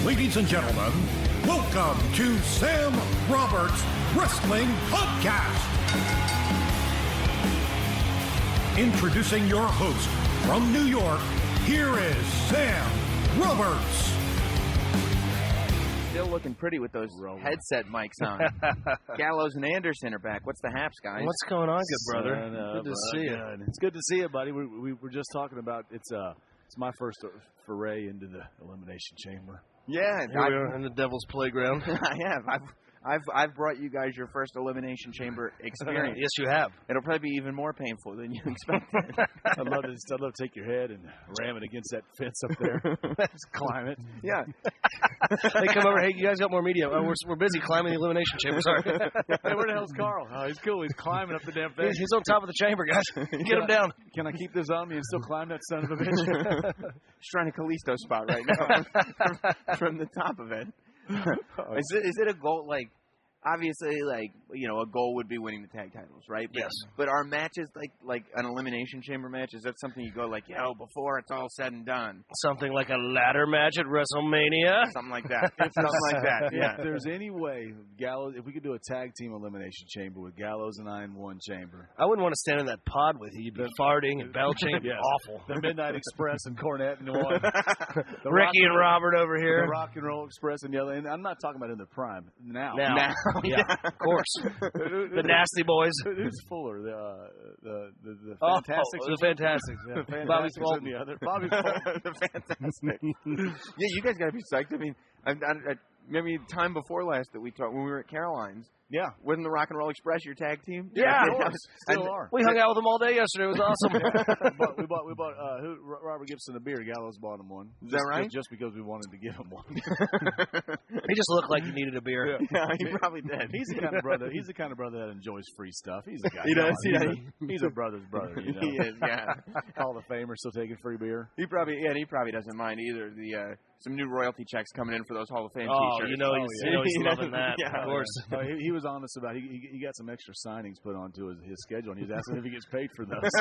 Ladies and gentlemen, welcome to Sam Roberts Wrestling Podcast. Introducing your host from New York, here is Sam Roberts. Still looking pretty with those headset mics on. Gallows and Anderson are back. What's the haps, guys? What's going on, good brother? Good to see you. It's good to see you, buddy. We were just talking about it's my first foray into the Elimination Chamber. Yeah, we are in the Devil's Playground. I have. I've brought you guys your first Elimination Chamber experience. Yes, you have. It'll probably be even more painful than you expected. I'd love to take your head and ram it against that fence up there. Just climb it. Yeah. They come over. Hey, you guys got more media? We're busy climbing the Elimination Chamber. Sorry. Hey, where the hell's Karl? Oh, he's cool. He's climbing up the damn fence. He's on top of the chamber, guys. Get him down. Can I keep this on me and still climb that son of a bitch? He's trying to Kalisto spot right now from the top of it. Is it a goal, like, obviously, like, you know, a goal would be winning the tag titles, right? But, yes. But are matches like an Elimination Chamber match, is that something you go like, before it's all said and done? Something like a ladder match at WrestleMania? Something like that. Something like that, yeah. If there's any way, Gallows, if we could do a tag team Elimination Chamber with Gallows and I in one chamber. I wouldn't want to stand in that pod with you. You'd be farting and belching. It'd be awful. The Midnight Express and Cornette in one. Ricky and Robert over here. The Rock and Roll Express and the other. And I'm not talking about in the prime. Now. Yeah, of course. The Nasty Boys. Who's fuller? The Fantastics? The Fantastics. Yeah. The Fantastics and the other. Bobby Fulton. The Fantastics. Yeah, you guys got to be psyched. I mean, maybe time before last that we talked when we were at Caroline's. Yeah. Wasn't the Rock and Roll Express your tag team? Yeah. Still are. We hung out with them all day yesterday. It was awesome. we bought Robert Gibson a beer. Gallows bought him one. Is that right? Just because we wanted to give him one. He just looked like he needed a beer. Yeah, he probably did. He's the kind of brother. He's the kind of brother that enjoys free stuff. He's a guy. He does. He's a brother's brother. You know? He is. Yeah. Hall of Famer still taking free beer. He probably doesn't mind either. The some new royalty checks coming in for those Hall of Fame T-shirts. You know he's loving that. Yeah, of course. He was honest about it. He got some extra signings put onto his schedule, and he was asking if he gets paid for those.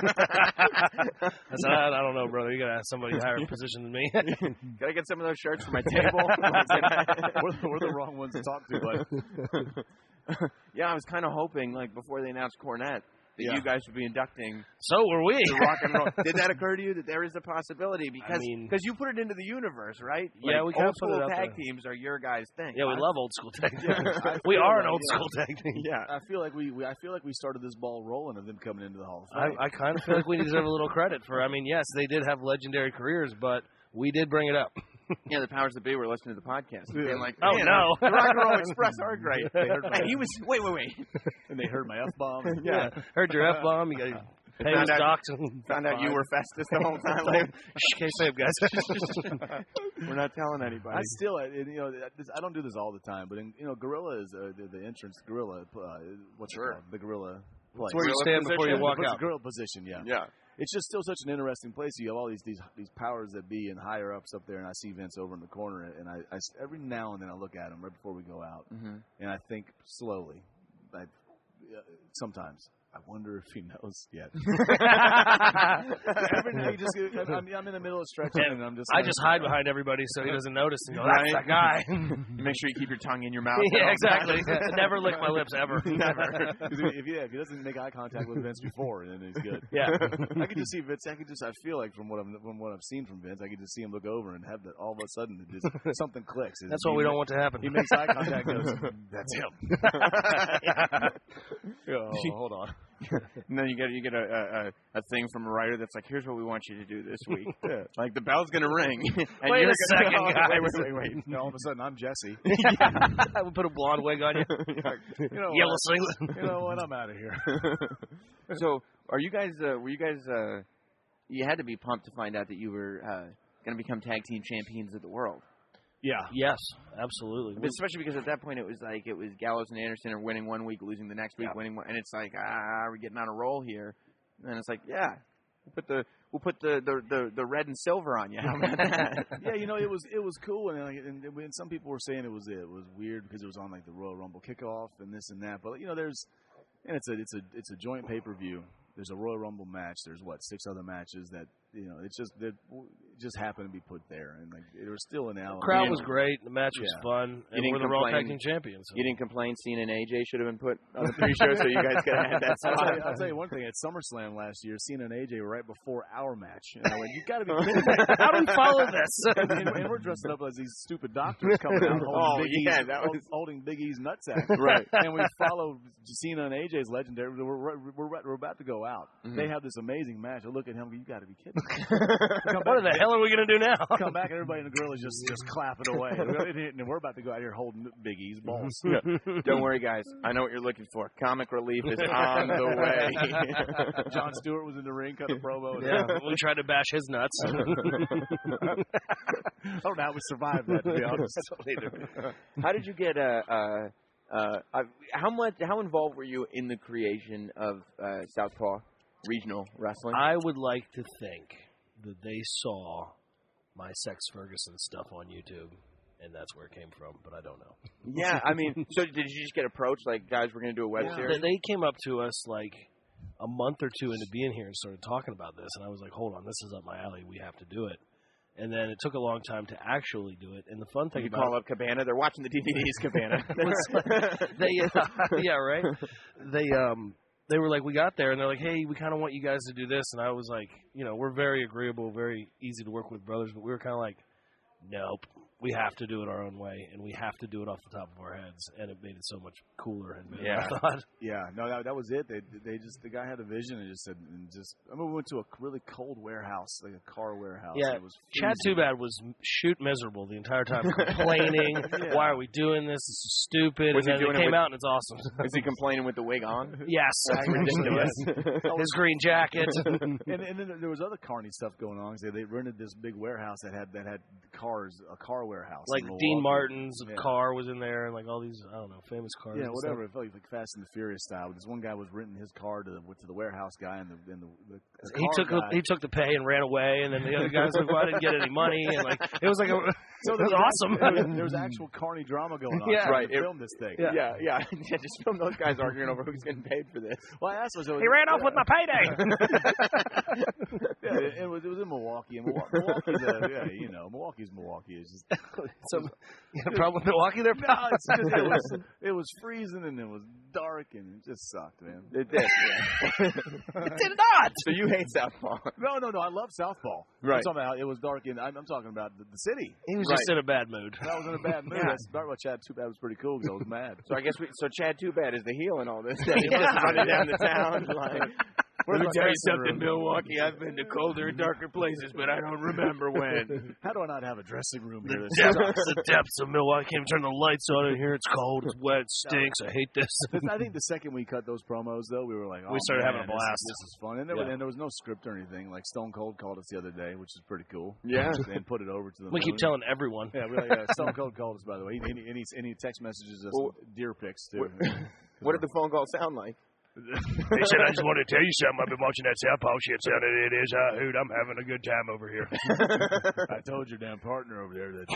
I said, I don't know, brother. You got to ask somebody higher position than me. Can I get some of those shirts for my table? We're the wrong ones to talk to, bud. Yeah, I was kind of hoping, like, before they announced Cornette, that you guys would be inducting. So were we. The Rock and Roll. Did that occur to you that there is a possibility because you put it into the universe, right? Yeah, we kind of put it old up school tag there. teams are your guys' thing. Yeah, we love old school tag teams. We are an old school tag team. Yeah, I feel like we started this ball rolling of them coming into the Hall of Fame. I kind of feel like we deserve a little credit for. I mean, yes, they did have legendary careers, but we did bring it up. Yeah, the powers that be were listening to the podcast. And being like, oh, no. The Rock and Roll Express are great. And he was, wait. And they heard my F-bomb. Yeah. Heard your F-bomb. You got your pay was docked. Found out you were Festus the whole time. Can't say it, guys. We're not telling anybody. I don't do this all the time, but Gorilla is the entrance. Gorilla, what's it called? The Gorilla place. It's where you stand before you walk out. The Gorilla position, yeah. Yeah. It's just still such an interesting place. You have all these powers that be and higher ups up there, and I see Vince over in the corner, and I every now and then I look at him right before we go out, and I think slowly, sometimes. I wonder if he knows yet. Every day, I'm in the middle of stretching, and I'm just. I just hide behind everybody so he doesn't notice and go, "That's that guy." You make sure you keep your tongue in your mouth. Yeah, exactly. Never lick my lips ever. Never. If he doesn't make eye contact with Vince before, then he's good. Yeah. I could just see Vince. I feel like from what I've seen from Vince, I could just see him look over and have that all of a sudden something clicks. That's what we don't want to happen. He makes eye contact. And goes, that's him. Hold on. And then you get a thing from a writer that's like, here's what we want you to do this week. Like the bell's gonna ring. And wait a second, guys. Wait. No, all of a sudden I'm Jesse. I would put a blonde wig on you. Yellow singlet. You know what? I'm out of here. So, were you guys? You had to be pumped to find out that you were going to become tag team champions of the world. Yeah. Yes, absolutely. But especially because at that point it was Gallows and Anderson are winning one week, losing the next week, winning one, and it's like, we're getting on a roll here. And it's like, yeah, we'll put the red and silver on you. How about that? Yeah, it was cool, and some people were saying it was weird because it was on like the Royal Rumble kickoff and this and that. But it's a joint pay-per-view. There's a Royal Rumble match. There's 6 other matches that it's just happened to be put there, and like it was still an hour. The crowd was great. The match was fun, and we're the Raw Tag Team champions. So. You didn't complain. Cena and AJ should have been put on the pre-show, so you guys could have had that spot. I'll tell you one thing. At SummerSlam last year, Cena and AJ were right before our match, and I went, "You got to be kidding me! How do we follow this?" and we're dressing up as these stupid doctors coming out holding Big E's nutsack, right? And we followed Cena and AJ's legendary. We're about to go out. They have this amazing match. I look at him. You got to be kidding me! What the hell are we gonna do now? Come back, and everybody in the grill is just clapping away. And we're about to go out here holding Big E's balls. Don't worry, guys. I know what you're looking for. Comic relief is on the way. John Stewart was in the ring, cut a promo. Yeah, we tried to bash his nuts. I don't know how we survived that, to be honest. How did you get how involved were you in the creation of Southpaw Regional Wrestling? I would like to think that they saw my Sex Ferguson stuff on YouTube, and that's where it came from, but I don't know. Yeah, I mean, so did you just get approached, like, guys, we're going to do a web series? They came up to us, like, a month or two into being here and started talking about this, and I was like, hold on, this is up my alley, we have to do it. And then it took a long time to actually do it, and the fun thing about call up Cabana, they're watching the DVDs, Cabana. Yeah, right? They were like, we got there, and they're like, hey, we kind of want you guys to do this. And I was like, you know, we're very agreeable, very easy to work with brothers, but we were kind of like, nope, we have to do it our own way, and we have to do it off the top of our heads. And it made it so much cooler and better, I thought. Yeah, no, that was it. The guy had a vision and just said, we went to a really cold warehouse, like a car warehouse. Yeah, it was Chad Too Bad was shoot miserable the entire time, complaining, why are we doing this? This is stupid. And then it came out, and it's awesome. Is he complaining with the wig on? Yes. That's ridiculous. His green jacket. and then there was other carny stuff going on. They rented this big warehouse that had cars, a car warehouse. Like Dean Martin's car was in there, and like all these, I don't know, famous cars. Yeah, whatever. It felt like Fast and the Furious style. This one guy was renting his car to the warehouse guy, and the he took the pay and ran away, and then the other guys like, well, I didn't get any money, and like it was like it was awesome. There was actual carny drama going on. Yeah, right. Filmed this thing. Yeah. Just film those guys arguing over who's getting paid for this. Well, I asked myself, he ran off with my payday. It was in Milwaukee, and Milwaukee's Milwaukee's Milwaukee. It's just so you had a problem with Milwaukee there, pal? No, it's just, it was freezing and it was dark and it just sucked, man. It did. It did not. So you hate Southpaw? No. I love Southpaw. Right. I'm talking about it was dark and I'm talking about the city. He was just in a bad mood. I was in a bad mood. That's about what Chad Too Bad was pretty cool because I was mad. So I guess Chad Too Bad is the heel in all this. He was running down the town like. Let me tell you something, Milwaukee. I've been to colder and darker places, but I don't remember when. How do I not have a dressing room here? The depths of Milwaukee. I can't turn the lights on in here. It's cold. It's wet. It stinks. I hate this. I think the second we cut those promos, though, we were like, oh, we started having a blast. This is fun. And there was no script or anything. Like Stone Cold called us the other day, which is pretty cool. Yeah. And put it over to them. We keep telling everyone. Yeah, Stone Cold called us, by the way. Any text messages, deer pics, too. What did the phone call sound like? He said, I just wanted to tell you something. I've been watching that Southpaw shit. It is a hoot. I'm having a good time over here. I told your damn partner over there that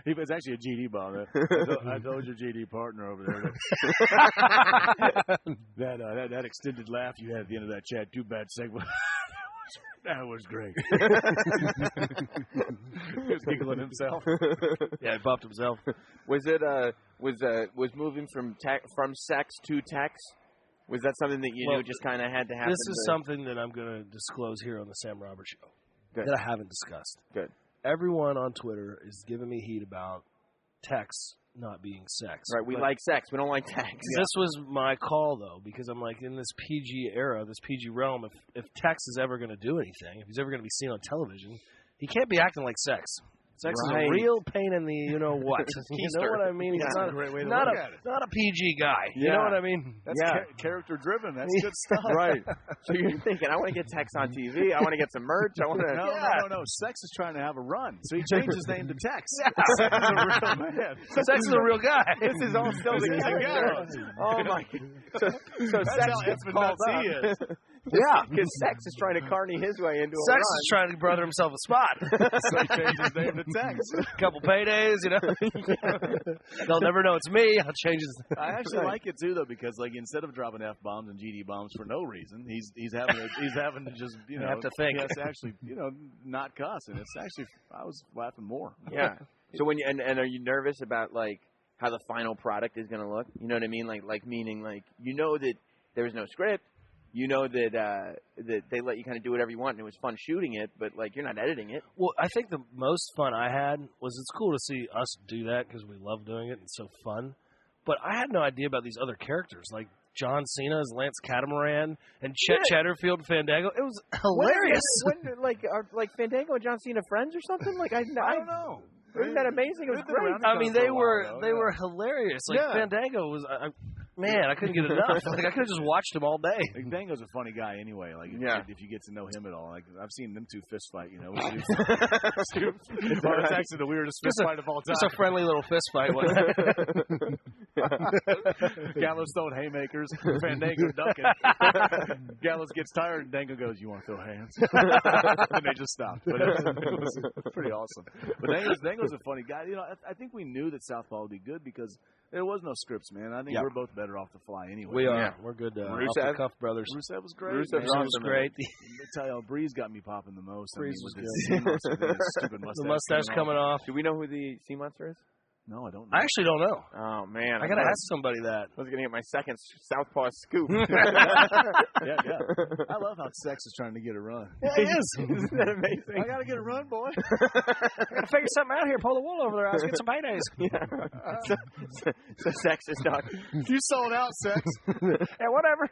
he was actually a GD bomb. I told your GD partner over there that extended laugh you had at the end of that Chad Too Bad segment. That was great. He was giggling himself. Yeah, he buffed himself. Was it was moving from sex to Tex? Was that something that you knew just kind of had to happen? This is something that I'm going to disclose here on the Sam Roberts Show. Good. That I haven't discussed. Good. Everyone on Twitter is giving me heat about Tex not being sex. Right, we like sex. We don't like Tex. This was my call, though, because I'm like, in this PG era, this PG realm, if Tex is ever going to do anything, if he's ever going to be seen on television, he can't be acting like sex. Sex is a real pain in the you-know-what. You know what I mean? He's not a great way to look at it. Not a PG guy. You know what I mean? That's character-driven. That's good stuff. Right. So you're thinking, I want to get Tex on TV. I want to get some merch. I want to. No. Sex is trying to have a run. So he changed his name to Tex. Sex is a real man. Sex is a real guy. This is all still the guy. Oh, my God. So that's Sex how gets called up. Yeah. Because Sex is trying to carny his way into Sex a run. is trying to brother himself a spot. So he changed his name to Tex. A couple paydays, They'll never know it's me. I'll change his. I actually like it too, though, because like instead of dropping F-bombs and GD bombs for no reason, he's having to just have to think. He has to actually not cuss, and it's actually I was laughing more. Yeah. So when you and are you nervous about like how the final product is going to look? You know what I mean? Like meaning like that there was no script. You know that they let you kind of do whatever you want, and it was fun shooting it, but like you're not editing it. Well, I think the most fun I had was it's cool to see us do that because we love doing it and it's so fun. But I had no idea about these other characters like John Cena as Lance Catamaran and Chet Chatterfield Fandango. It was hilarious. When are Fandango and John Cena friends or something? Like I don't know. Isn't that amazing? It was great. I mean, they were hilarious. Like Fandango was. Man, I couldn't get enough. Like I could have just watched him all day. Fandango's a funny guy anyway. Like if you get to know him at all, like I've seen them two fist fight. It's actually the weirdest fist fight of all time. Just a friendly little fist fight. Gallows throwing haymakers, Fandango ducking. Gallows gets tired, and Dango goes, "You want to throw hands?" And they just stopped. But it was pretty awesome. But Dango's a funny guy. I think we knew that Southpaw would be good because there was no scripts, man. I think we're both better off the fly anyway. We are. Yeah. We're good. Off the cuff brothers. Rusev was great. Rusev was great. I tell you, Breeze got me popping the most. Breeze was good. Stupid mustache. The mustache coming off. Do we know who the sea monster is? No, I don't know. I actually don't know. Oh, man. I got to ask somebody that. I was going to get my second Southpaw scoop. Yeah. I love how Sex is trying to get a run. Yeah, he is. Isn't that amazing? I got to get a run, boy. I got to figure something out here. Pull the wool over their eyes. Get some paydays. So Sex is not. You sold out, Sex. Yeah, whatever.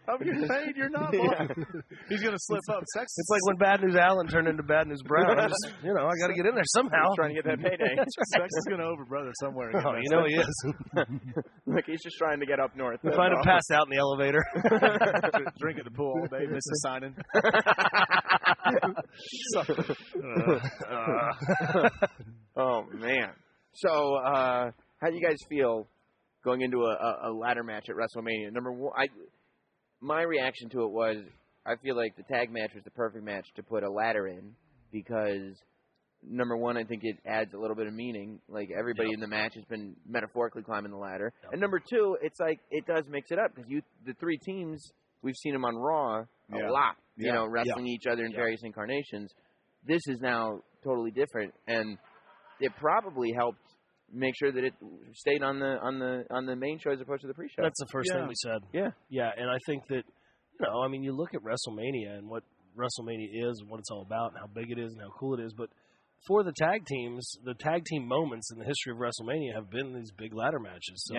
I'm getting paid. You're not, boy. Yeah. He's going to slip up. Sex. It's like when Bad News Allen turned into Bad News Brown. I got to get in there somehow. He's trying to get that payday. Sex is going to overbrother somewhere. He is. Look, he's just trying to get up north. You find him passed out in the elevator. Drink at the pool all day, miss a signing. Oh, man. So, how do you guys feel going into a ladder match at WrestleMania? Number one, my reaction to it was I feel like the tag match was the perfect match to put a ladder in because, number one, I think it adds a little bit of meaning. Like, everybody in the match has been metaphorically climbing the ladder. Yep. And number two, it's like it does mix it up because the three teams, we've seen them on Raw a lot, wrestling each other in various incarnations. This is now totally different, and it probably helped make sure that it stayed on the main show as opposed to the pre-show. That's the first thing we said. Yeah, and I think that you look at WrestleMania and what WrestleMania is and what it's all about and how big it is and how cool it is, but for the tag teams, the tag team moments in the history of WrestleMania have been these big ladder matches. So,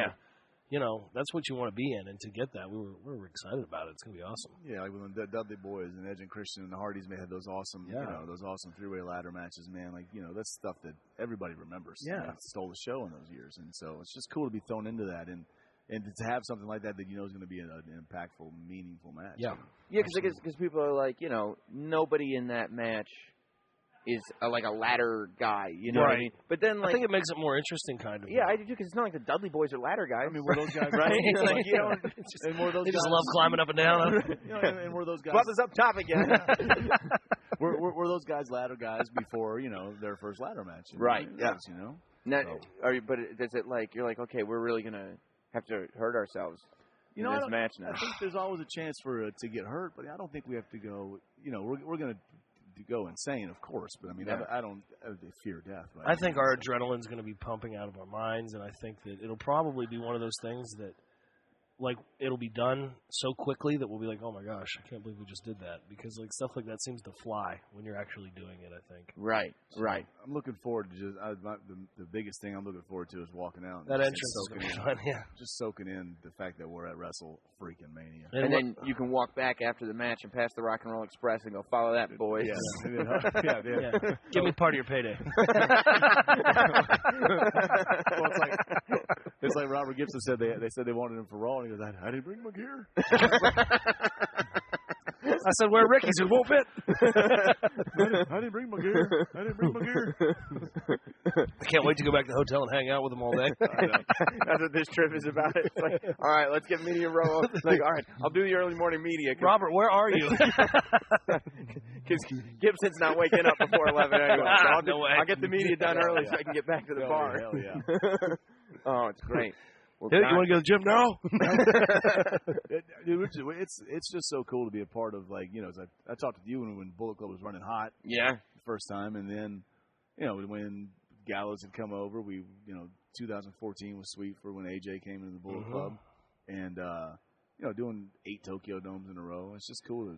that's what you want to be in, and to get that, we were excited about it. It's gonna be awesome. Yeah, like when the Dudley Boys and Edge and Christian and the Hardys may have those awesome, those awesome three-way ladder matches, man. Like, that's stuff that everybody remembers. Yeah, stole the show in those years, and so it's just cool to be thrown into that and to have something like that is going to be an impactful, meaningful match. Yeah, because people are like, nobody in that match is like a ladder guy, you know what I mean? But then, I think it makes it more interesting, kind of. Yeah, I do too, because it's not like the Dudley Boys are ladder guys. I mean, were those guys right? And were those they guys, just love climbing up and down. And were those guys? Bubba's up top again. were those guys ladder guys before their first ladder match? Right. Yeah. Now, but does it like you're like, okay, we're really gonna have to hurt ourselves in this match now? I think there's always a chance for to get hurt, but I don't think we have to go. We're gonna go insane, of course, but I mean, I don't fear death. I think our adrenaline's going to be pumping out of our minds, and I think that it'll probably be one of those things that, like, it'll be done so quickly that we'll be like, oh my gosh, I can't believe we just did that, because like stuff like that seems to fly when you're actually doing it, I think. Right. I'm looking forward to the biggest thing I'm looking forward to is walking out. That entrance is going to be fun, just soking in the fact that we're at Wrestle Freaking Mania. And then you can walk back after the match and pass the Rock and Roll Express and go, follow that, boys. Yeah. Give me part of your payday. Well, it's like Robert Gibson said. They said they wanted him for Raw, and he goes, I didn't bring my gear. I said, wear Ricky's. It won't fit. I didn't bring my gear. I can't wait to go back to the hotel and hang out with them all day. That's what this trip is about. It's like, all right, let's get media roll. It's like, all right, I'll do the early morning media. Robert, where are you? Because Gibson's not waking up before 11 anyway. So I'll get the media done early so I can get back to the bar. Hell yeah. Oh, it's great. Well, Dude, you want to go to the gym now? It's just so cool to be a part of, like, you know, I talked to you when Bullet Club was running hot. Yeah. The first time, and then, you know, when Gallows had come over, 2014 was sweet for when AJ came into the Bullet Club. And, you know, doing 8 Tokyo Domes in a row. It's just cool to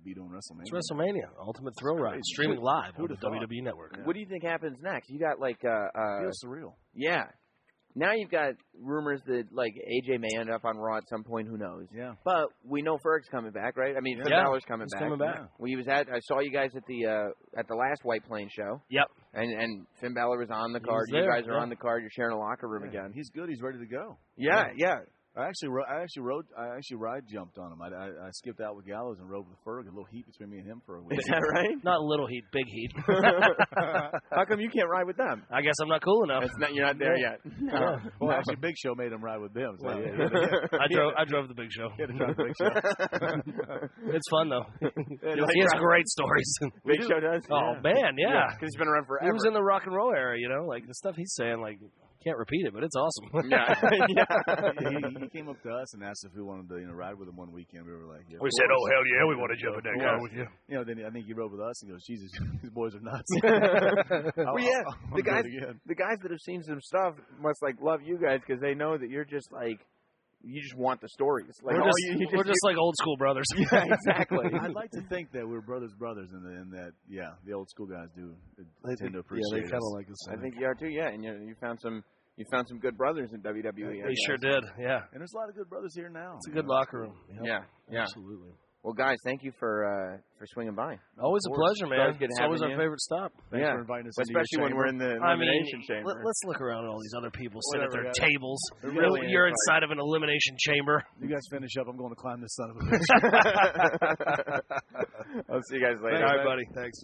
be doing WrestleMania. It's WrestleMania, Ultimate Thrill Ride, streaming live on the WWE Network. What do you think happens next? You got, like, Feels surreal. Yeah. Now you've got rumors that, like, AJ may end up on Raw at some point. Who knows? Yeah. But we know Ferg's coming back, right? I mean, Finn Balor's coming back. Coming back. Yeah. Well, I saw you guys at the last White Plains show. Yep. And Finn Balor was on the card. You guys are on the card. You're sharing a locker room again. He's good. He's ready to go. Yeah. I actually ride jumped on him. I skipped out with Gallows and rode with Ferg. A little heat between me and him for a week. Is that right? Not little heat, big heat. How come you can't ride with them? I guess I'm not cool enough. You're not there yet. Well, actually, Big Show made him ride with them. So I drove the Big Show. Big Show. It's fun though. He has great stories. Big Show does. Oh man, yeah. Because he's been around forever. He was in the rock and roll era, you know, like the stuff he's saying, like. Can't repeat it, but it's awesome. Yeah. He came up to us and asked if we wanted to ride with him one weekend. We were like, yeah, we said, oh, hell yeah, we want to jump in that car with you. You know, then I think he rode with us and goes, Jesus, these boys are nuts. Well, yeah, the guys that have seen some stuff must, like, love you guys because they know that you're just, like, you just want the stories. Like, we're just like old school brothers. Yeah, exactly. I'd like to think that we're brothers, and that the old school guys do tend to appreciate. Yeah, they kind of like us. I think you are too. Yeah, and you found some good brothers in WWE. They sure did. Yeah, and there's a lot of good brothers here now. It's a good locker room. Yep. Yeah, absolutely. Well, guys, thank you for swinging by. Always a pleasure, man. It's always our favorite stop. Thanks for inviting us. Especially when we're in the Elimination Chamber. Let's look around at all these other people sitting at their tables. Really You're inside of an Elimination Chamber. You guys finish up. I'm going to climb this son of a bitch. I'll see you guys later. All right, buddy. Thanks.